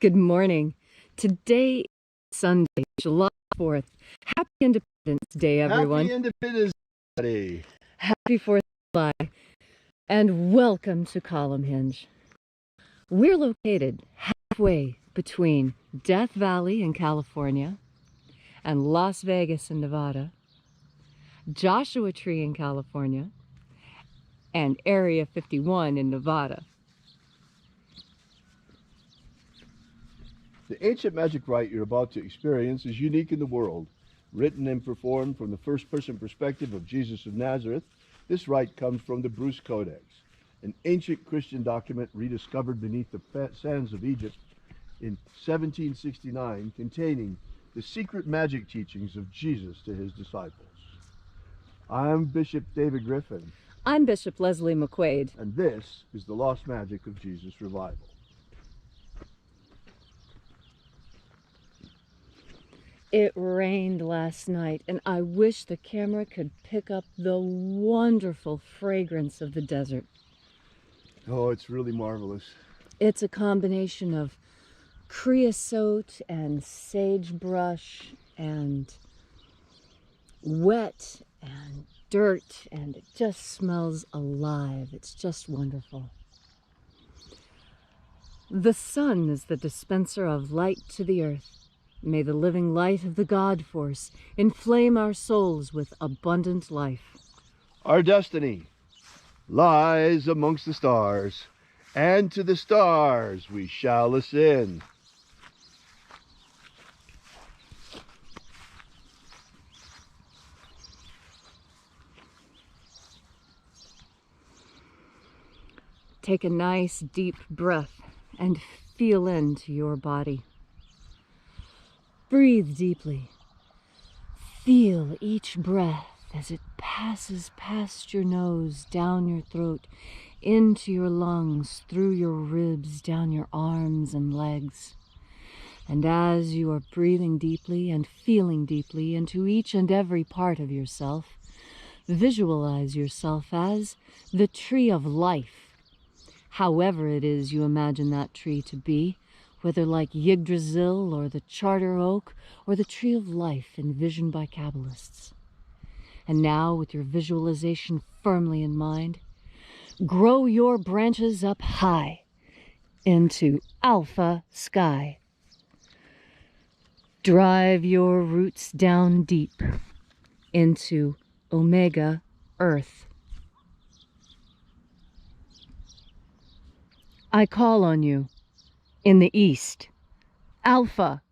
Good morning. Today is Sunday, July 4th. Happy Independence Day, everyone. Happy Independence Day. Happy 4th of July. And welcome to Column Hinge. We're located halfway between Death Valley in California and Las Vegas in Nevada, Joshua Tree in California, and Area 51 in Nevada. The ancient magic rite you're about to experience is unique in the world. Written and performed from the first-person perspective of Jesus of Nazareth, this rite comes from the Bruce Codex, an ancient Christian document rediscovered beneath the sands of Egypt in 1769, containing the secret magic teachings of Jesus to his disciples. I'm Bishop David Griffin. I'm Bishop Leslie McQuaid. And this is the Lost Magic of Jesus Revival. It rained last night, and I wish the camera could pick up the wonderful fragrance of the desert. Oh, it's really marvelous. It's a combination of creosote and sagebrush and wet and dirt, and it just smells alive. It's just wonderful. The sun is the dispenser of light to the earth. May the living light of the God Force inflame our souls with abundant life. Our destiny lies amongst the stars, and to the stars we shall ascend. Take a nice deep breath and feel into your body. Breathe deeply. Feel each breath as it passes past your nose, down your throat, into your lungs, through your ribs, down your arms and legs. And as you are breathing deeply and feeling deeply into each and every part of yourself, visualize yourself as the tree of life, however it is you imagine that tree to be, whether like Yggdrasil or the Charter Oak or the Tree of Life envisioned by Kabbalists. And now, with your visualization firmly in mind, grow your branches up high into Alpha Sky. Drive your roots down deep into Omega Earth. I call on you in the east, Alpha.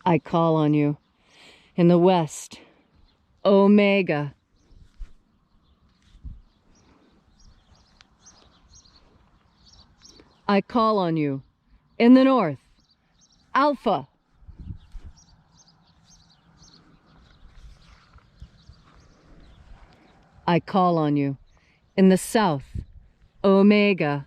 I call on you in the west, Omega. I call on you in the north, Alpha. I call on you in the south, Omega.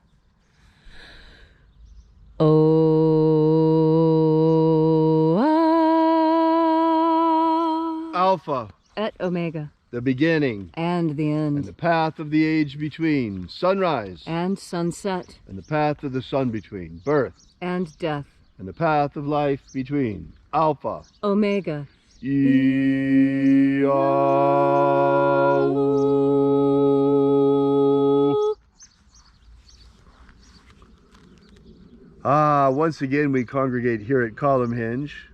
Alpha. Et Omega. The beginning. And the end. And the path of the age between. Sunrise. And sunset. And the path of the sun between. Birth. And death. And the path of life between. Alpha. Omega. Once again we congregate here at Column Hinge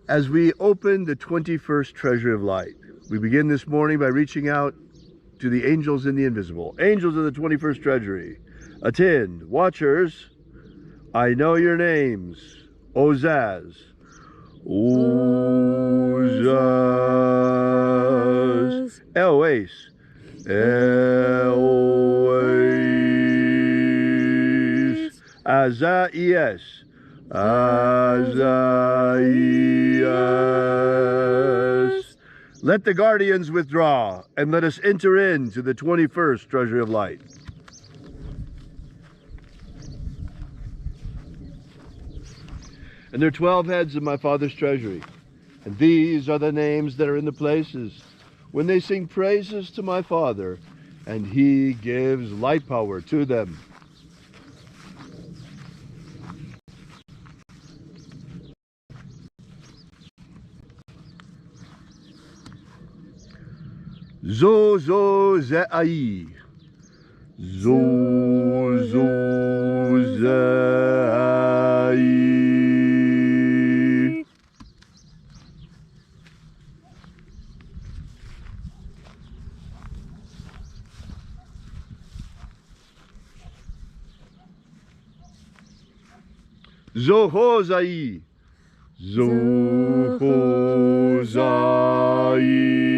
as we open the 21st Treasury of Light. We begin this morning by reaching out to the angels in the invisible. Angels of the 21st Treasury, attend. Watchers, I know your names. Ozaz. Ozaz. Elois. Elois. Azaias. Azaias. Let the guardians withdraw, and let us enter into the 21st Treasury of Light. And there are 12 heads of my Father's treasury, and these are the names that are in the places. When they sing praises to my Father, and he gives light power to them. Zo zo ze ai. Zo zo ze ai. Zo ho zai. Zo ho zai.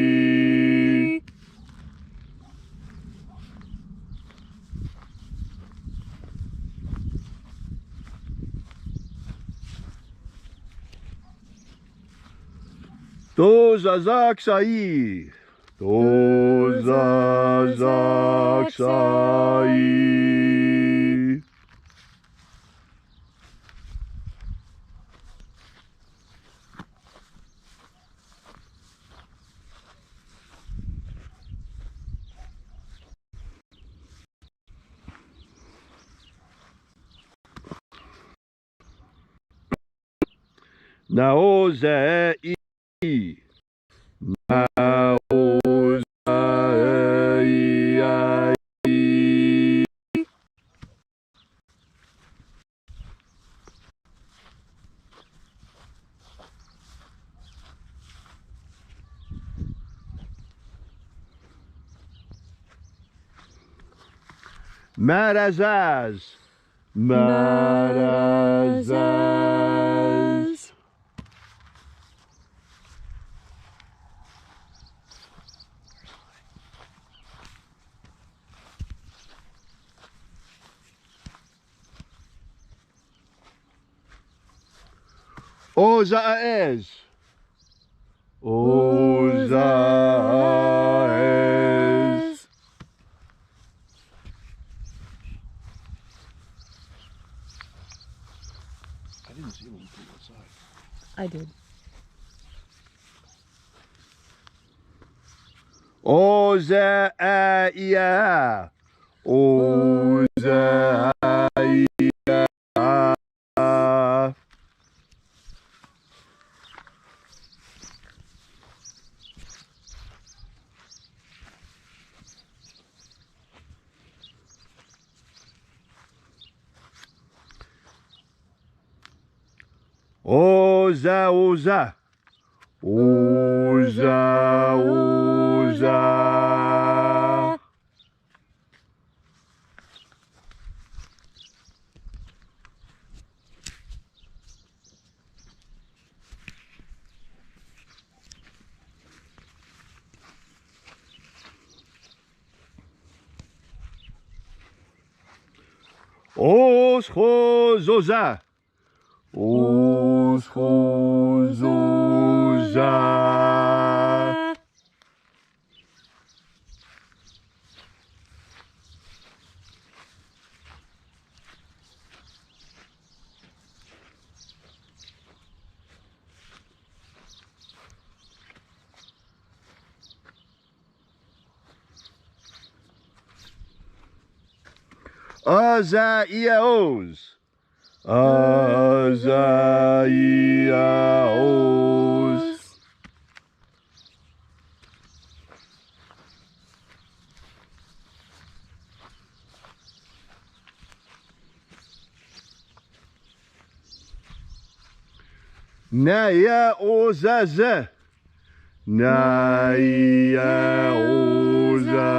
Tozazaksai. Tozazaksai. Naoze i. Marazaz. Marazaz. Ozaez. Ozaez. I didn't see one from outside. I did. Ozaia. Ozaia. Oza, oza. Oza, oza. Oschozoza. Oschozoza. Azaiaos. Azaiaos. Naya ozaze. Naya ozaze.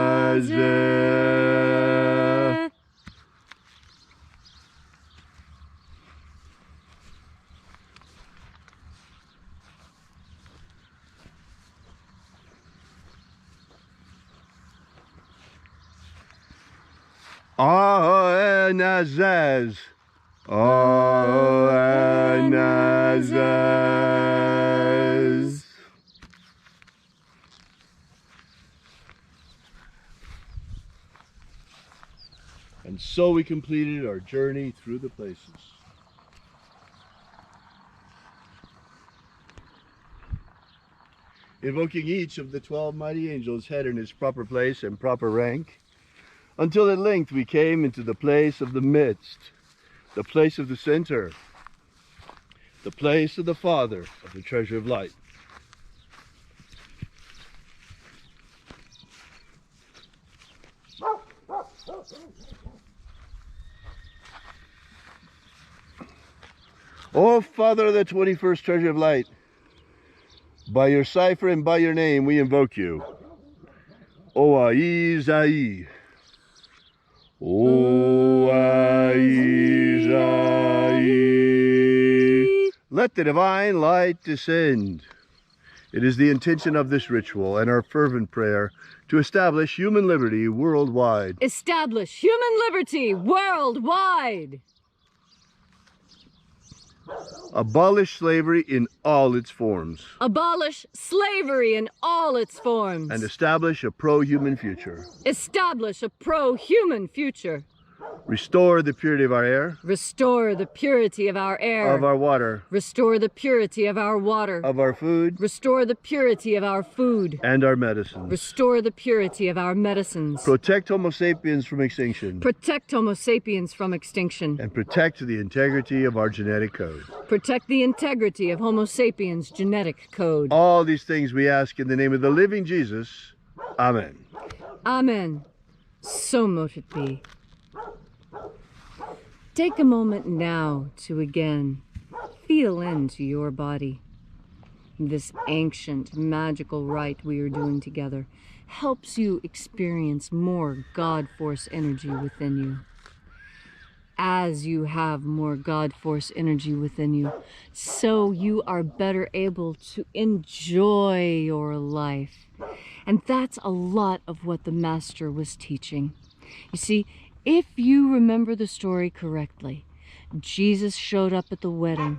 Anazaz. Anazaz. And so we completed our journey through the places. invoking each of the 12 mighty angels head in his proper place and proper rank, until at length we came into the place of the midst, the place of the center, the place of the Father of the treasure of light. O Father of the 21st treasure of light, by your cipher and by your name we invoke you. Oaizai. Oaizai. Let the divine light descend. It is the intention of this ritual and our fervent prayer to establish human liberty worldwide. Establish human liberty worldwide. Abolish slavery in all its forms. Abolish slavery in all its forms. And establish a pro-human future. Establish a pro-human future. Restore the purity of our air. Restore the purity of our air. Of our water. Restore the purity of our water. Of our food. Restore the purity of our food. And our medicines. Restore the purity of our medicines. Protect Homo sapiens from extinction. Protect Homo sapiens from extinction. And protect the integrity of our genetic code. Protect the integrity of Homo sapiens' genetic code. All these things we ask in the name of the living Jesus. Amen. Amen. So mote it be. Take a moment now to again feel into your body. This ancient, magical rite we are doing together helps you experience more God Force energy within you. As you have more God Force energy within you, so you are better able to enjoy your life. And that's a lot of what the Master was teaching. You see, if you remember the story correctly, Jesus showed up at the wedding,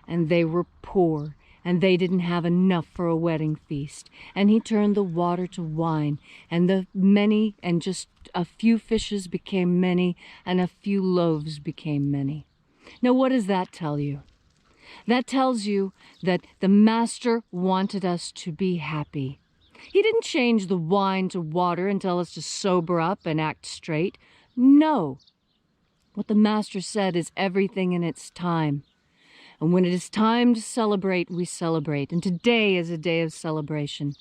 and they were poor, and they didn't have enough for a wedding feast. And he turned the water to wine, and the many, and just a few fishes became many, and a few loaves became many. Now, what does that tell you? That tells you that the Master wanted us to be happy. He didn't change the wine to water and tell us to sober up and act straight. No. What the Master said is everything in its time. And when it is time to celebrate, we celebrate. And today is a day of celebration.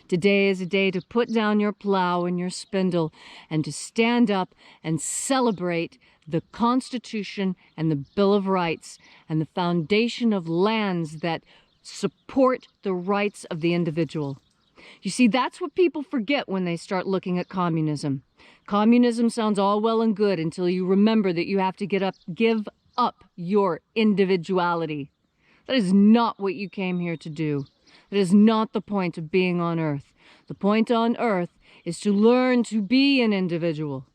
Today is a day to put down your plow and your spindle and to stand up and celebrate the Constitution and the Bill of Rights and the foundation of lands that support the rights of the individual. You see, that's what people forget when they start looking at communism. Communism sounds all well and good until you remember that you have to give up your individuality. That is not what you came here to do. That is not the point of being on Earth. The point on Earth is to learn to be an individual.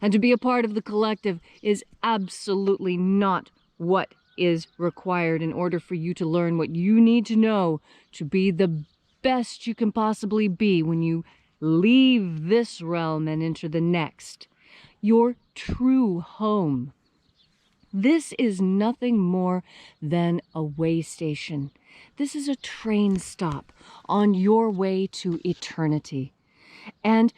And to be a part of the collective is absolutely not what is required in order for you to learn what you need to know to be the best you can possibly be when you leave this realm and enter the next. Your true home. This is nothing more than a way station. This is a train stop on your way to eternity. And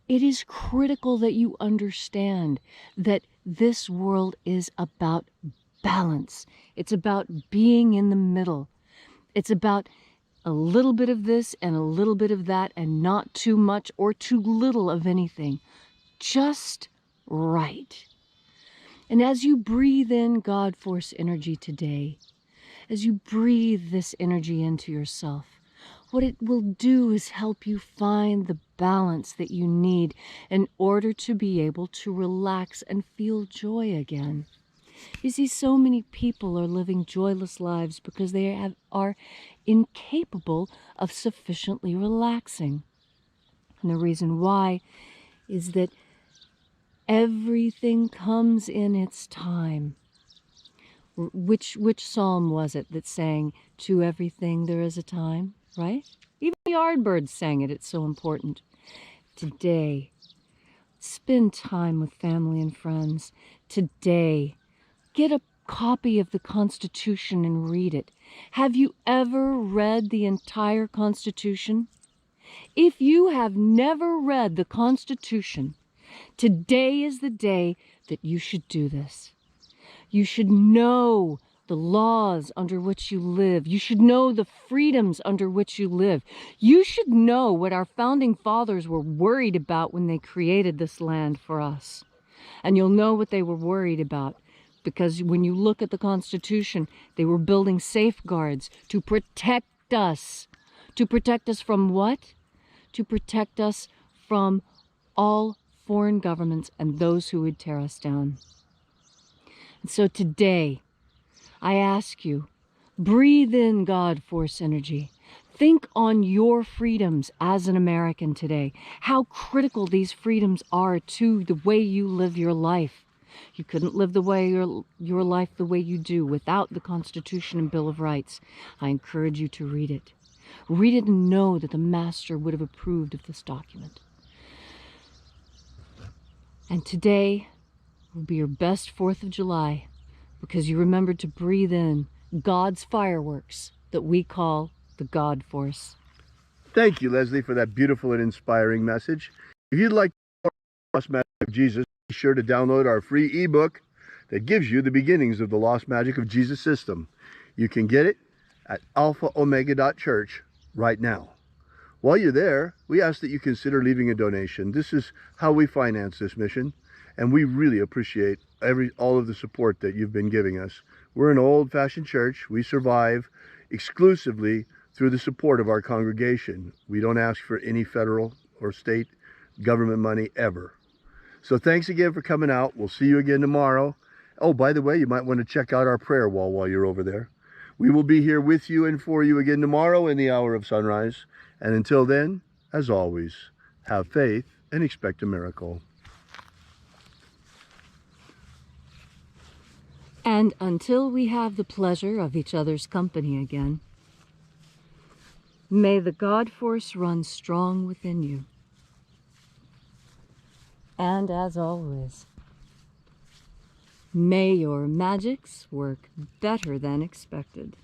it is critical that you understand that this world is about balance. It's about being in the middle. It's about a little bit of this and a little bit of that, and not too much or too little of anything. Just right. And as you breathe in God Force energy today, as you breathe this energy into yourself, what it will do is help you find the balance that you need in order to be able to relax and feel joy again. You see, so many people are living joyless lives because they are incapable of sufficiently relaxing. And the reason why is that everything comes in its time. Which psalm was it that sang, "To everything there is a time," right? Even the Yardbirds sang it. It's so important. Today, spend time with family and friends. Today, get a copy of the Constitution and read it. Have you ever read the entire Constitution? If you have never read the Constitution, today is the day that you should do this. You should know the laws under which you live. You should know the freedoms under which you live. You should know what our founding fathers were worried about when they created this land for us. And you'll know what they were worried about, because when you look at the Constitution, they were building safeguards to protect us. To protect us from what? To protect us from all foreign governments and those who would tear us down. And so today, I ask you, breathe in God Force energy. Think on your freedoms as an American today, how critical these freedoms are to the way you live your life. You couldn't live your life the way you do without the Constitution and Bill of Rights. I encourage you to read it. Read it and know that the Master would have approved of this document. And today will be your best 4th of July, because you remembered to breathe in God's fireworks that we call the God Force. Thank you, Leslie, for that beautiful and inspiring message. If you'd like more Lost Magic of Jesus, be sure to download our free ebook that gives you the beginnings of the Lost Magic of Jesus system. You can get it at alphaomega.church right now. While you're there, we ask that you consider leaving a donation. This is how we finance this mission, and we really appreciate all of the support that you've been giving us. We're an old-fashioned church. We survive exclusively through the support of our congregation. We don't ask for any federal or state government money ever. So thanks again for coming out. We'll see you again tomorrow. Oh, by the way, you might want to check out our prayer wall while you're over there. We will be here with you and for you again tomorrow in the hour of sunrise. And until then, as always, have faith and expect a miracle. And until we have the pleasure of each other's company again, may the God Force run strong within you. And as always, may your magics work better than expected.